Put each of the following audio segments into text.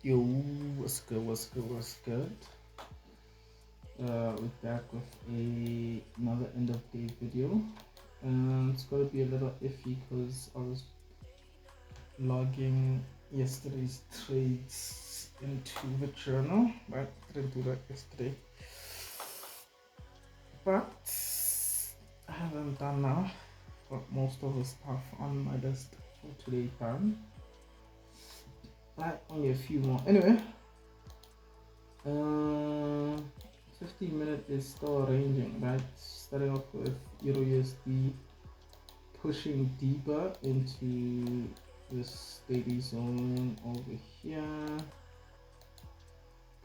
Yo, what's good? What's good? What's good? We're back with another end of day video. It's gonna be a little iffy because I was logging yesterday's trades into the journal, but didn't do that yesterday. But I have them done now. Got most of the stuff on my list for today done. But only a few more. Anyway, Uh, 15 minute is still ranging, right? Starting off with Euro USD pushing deeper into this daily zone over here,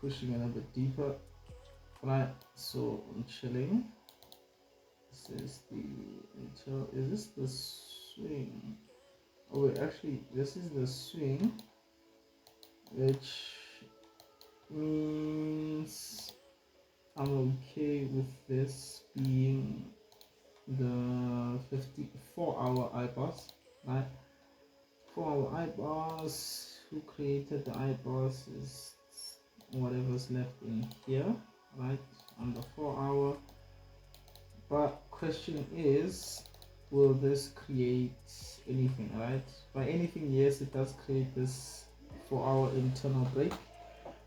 pushing a little bit deeper, right? So I'm chilling. This is the until is this the swing? Oh wait, actually this is the swing, which means I'm okay with this being the 54-hour IBOS, right? 4-hour IBOS. Who created the IBOS is whatever's left in here, right? On the 4-hour. But question is, will this create anything, right? By anything, yes, it does create this 4-hour internal break,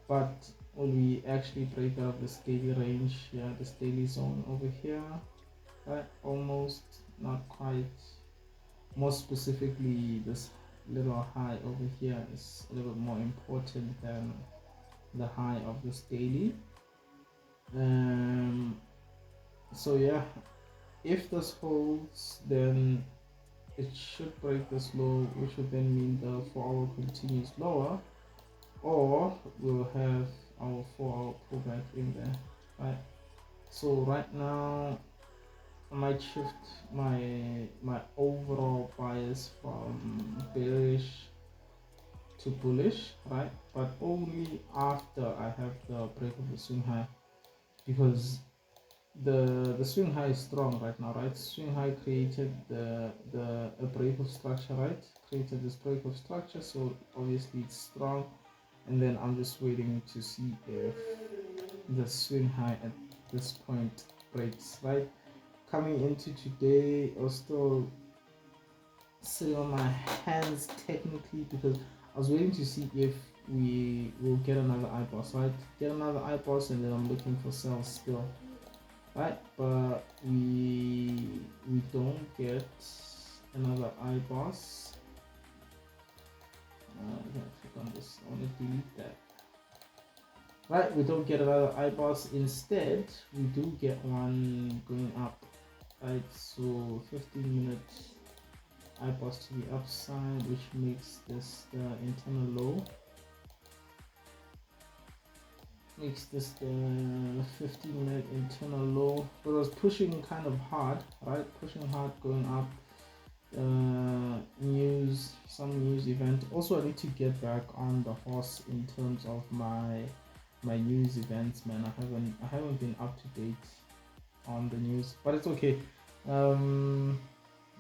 but will we actually break out this daily range? Yeah, this daily zone over here, right? Almost, not quite. More specifically, this little high over here is a little bit more important than the high of this daily. um so yeah, if this holds, then it should break this low, which would then mean the 4-hour continues lower, or we'll have our 4-hour pullback in there, right? So right now I might shift my overall bias from bearish to bullish, right? But only after I have the break of the swing high, because the swing high is strong right now, right? Swing high created the a break of structure, right? Created this break of structure, so obviously it's strong. And then I'm just waiting to see if the swing high at this point breaks, right? Coming into today, I was still sitting on my hands technically because I was waiting to see if we will get another IBOS, right? Get another IBOS, and then I'm looking for sales still, right? But we don't get another IBOS. I'm gonna click on this. I want to delete that. Right, we don't get another IBOS. Instead, we do get one going up. Right, so 15-minute IBOS to the upside, which makes this the internal low. Makes this the 15-minute internal low. But it was pushing kind of hard, right? Pushing hard, going up. Some news event. Also, I need to get back on the horse in terms of my news events, man. I haven't been up to date on the news, but it's okay.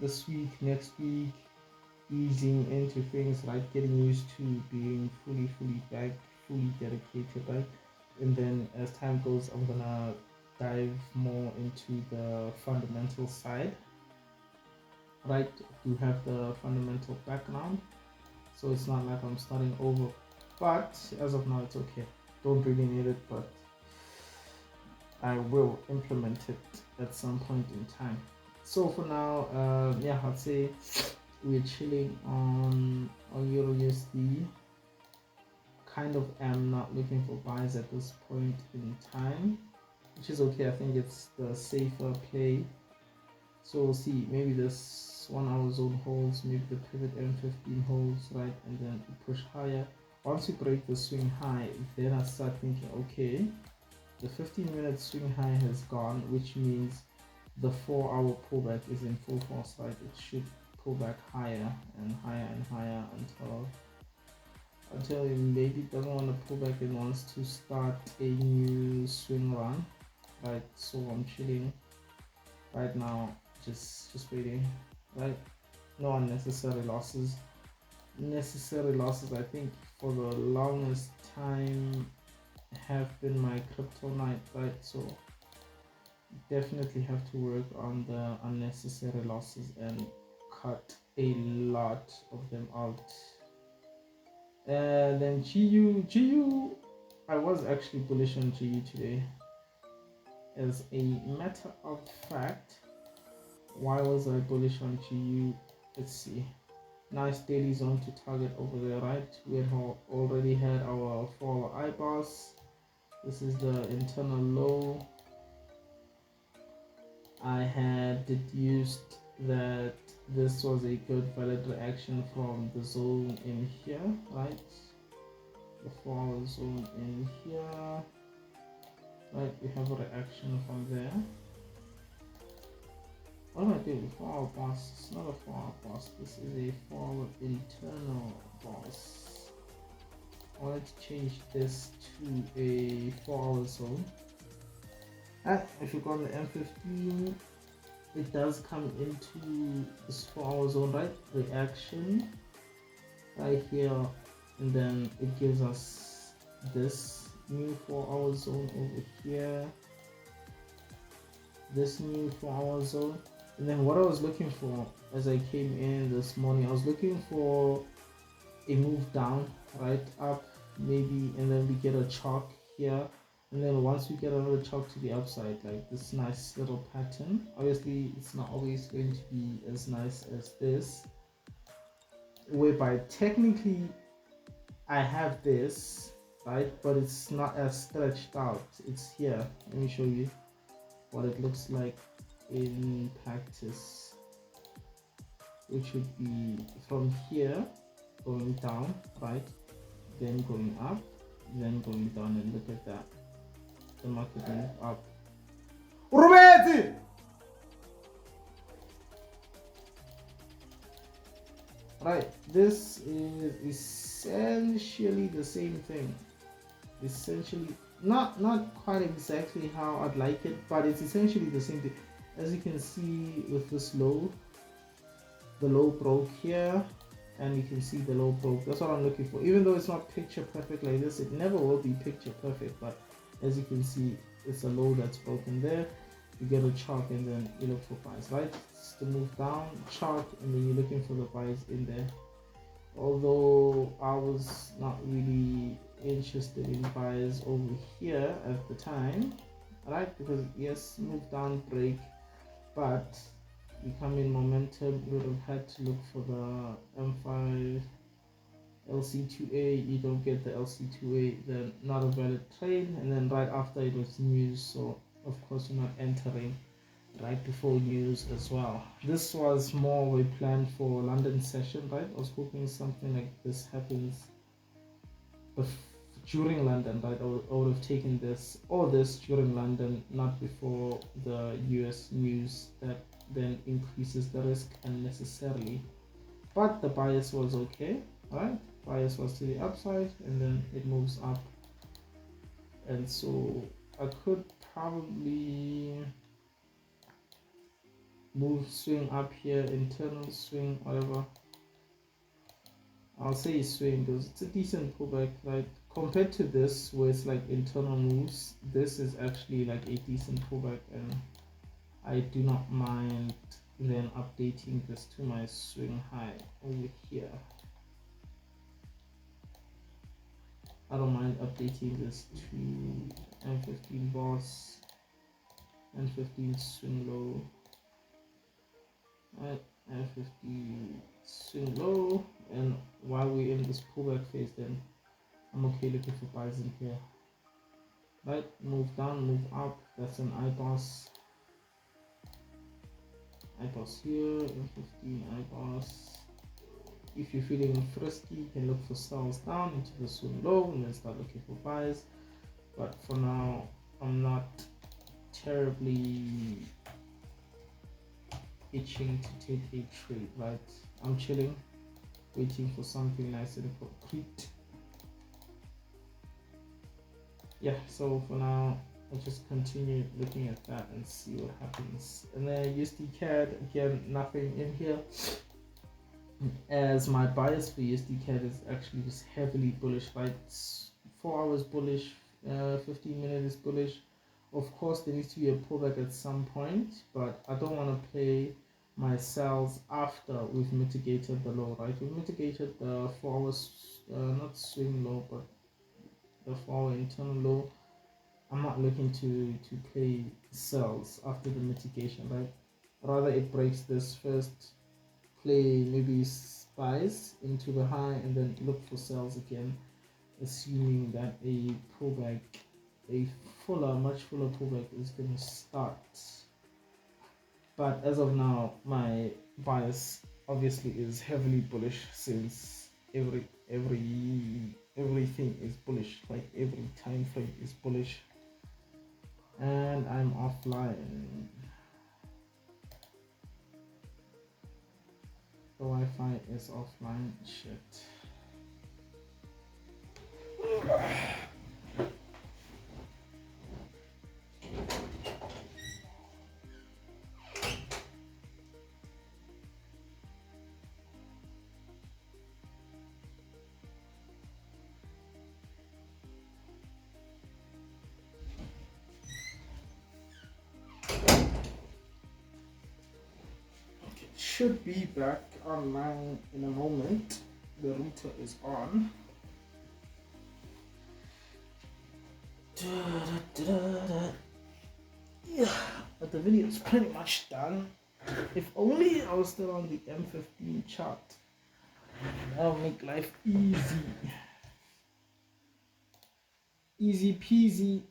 This week, next week, easing into things, right? Getting used to being fully back, fully dedicated, right? And then as time goes, I'm gonna dive more into the fundamental side, right? To have the fundamental background, so it's not like I'm starting over. But as of now, it's okay. Don't really need it, but I will implement it at some point in time. So for now, yeah, I'd say we're chilling on Euro USD. Kind of am not looking for buys at this point in time, which is okay. I think it's the safer play. So we'll see. Maybe this 1 hour zone holds, maybe the pivot M15 holds, right, and then push higher. Once you break the swing high, then I start thinking, okay, the 15-minute swing high has gone, which means the 4-hour pullback is in full force, right? It should pull back higher and higher and higher until it maybe doesn't want to pull back and wants to start a new swing run, right? So I'm chilling right now, just waiting, right? No unnecessary losses. necessary losses, I think, for the longest time have been my kryptonite, right? So definitely have to work on the unnecessary losses and cut a lot of them out. And then GU, I was actually bullish on GU today. As a matter of fact, why was I bullish on GU? Let's see. Nice daily zone to target over there, right? We had already had our 4-hour IBOS. This is the internal low. I had deduced that this was a good valid reaction from the zone in here, right? The 4-hour zone in here, right? We have a reaction from there. What am I doing? 4-hour boss. It's not a 4-hour boss. This is a 4-hour internal boss. I wanted to change this to a 4-hour zone. And if you go on the M15, it does come into this 4-hour zone, right? Reaction right here, and then it gives us this new 4-hour zone over here, this new 4-hour zone. And then what I was looking for as I came in this morning, I was looking for a move down, right, up maybe, and then we get a chalk here. And then once we get another chalk to the upside, like this nice little pattern. Obviously, it's not always going to be as nice as this, whereby technically I have this, right, but it's not as stretched out. It's here. Let me show you what it looks like in practice, which would be from here going down, right, then going up, then going down, and look at that. The market move up. Roberti! Right, this is essentially the same thing. Essentially, not quite exactly how I'd like it, but it's essentially the same thing. As you can see with this low, the low broke here, and you can see the low broke. That's what I'm looking for. Even though it's not picture perfect like this, it never will be picture perfect, but as you can see, it's a low that's broken there. You get a chalk and then you look for buys, right? It's to move down, chalk, and then you're looking for the buys in there. Although I was not really interested in buys over here at the time, right? Because yes, move down, break, but you come in momentum, you would have had to look for the M5 LC2A. You don't get the LC2A, then not a valid trade. And then right after it was news, so of course you're not entering right before news as well. This was more of a plan for London session, right? I was hoping something like this happens during London, right? I would have taken this during London, not before the US news that then increases the risk unnecessarily. But the bias was okay, right? Bias was to the upside, and then it moves up, and so I could probably swing up here, internal swing, whatever. I'll say swing because it's a decent pullback, right? Compared to this where it's like internal moves, this is actually like a decent pullback, and I do not mind then updating this to my swing high over here. I don't mind updating this to M15 boss, M15 swing low, right? M15 swing low, and while we're in this pullback phase, then I'm okay looking for buys in here, right? Move down, move up, that's an IBOS. IBOS here, M15 IBOS. If you're feeling frisky, you can look for sells down into the swing low and then start looking for buys. But for now, I'm not terribly itching to take a trade, right? I'm chilling, waiting for something nice and concrete. Yeah, so for now, I'll just continue looking at that and see what happens. And then USD CAD, again, nothing in here. as my bias for USD CAD is actually just heavily bullish, right? 4 hours bullish, 15 minute is bullish. Of course, there needs to be a pullback at some point, but I don't want to play my sells after we've mitigated the low, right? We've mitigated the 4 hours, not swing low, but the 4 hour internal low. I'm not looking to play sells after the mitigation, right? Rather, it breaks this first, play maybe buys into the high, and then look for sells again, assuming that a pullback, a much fuller pullback is going to start. But as of now, my bias obviously is heavily bullish, since everything is bullish, like every time frame is bullish. And I'm offline. The Wi-Fi is offline. Shit. Should be back online in a moment. The router is on. Yeah, but the video is pretty much done. If only I was still on the M15 chart. That'll make life easy. Easy peasy,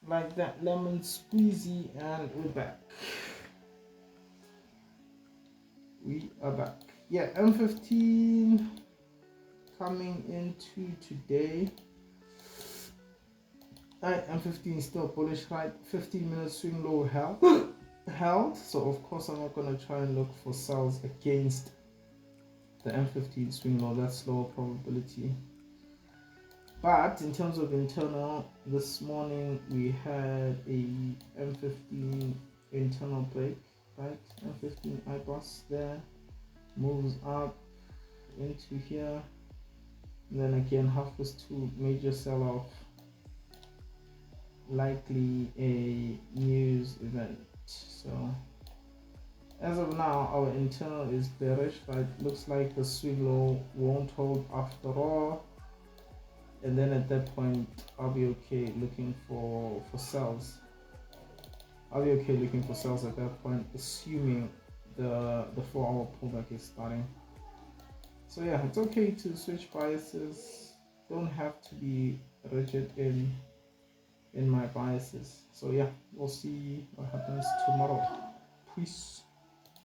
like that lemon squeezy, and we're back. We are back. Yeah, M15 coming into today. Alright, M15 still bullish, right? 15-minute swing low held. So of course I'm not gonna try and look for sells against the M15 swing low. That's lower probability. But in terms of internal, this morning we had a M15 internal break, right? M15 IBOS there, moves up into here, and then again 2:30 major sell-off, likely a news event. So as of now, our internal is bearish, right? Looks like the swing low won't hold after all, and then at that point I'll be okay looking for sells. I'll be okay looking for sells at that point, assuming the 4-hour pullback is starting. So yeah, it's okay to switch biases. Don't have to be rigid in my biases. So yeah, we'll see what happens tomorrow. Peace.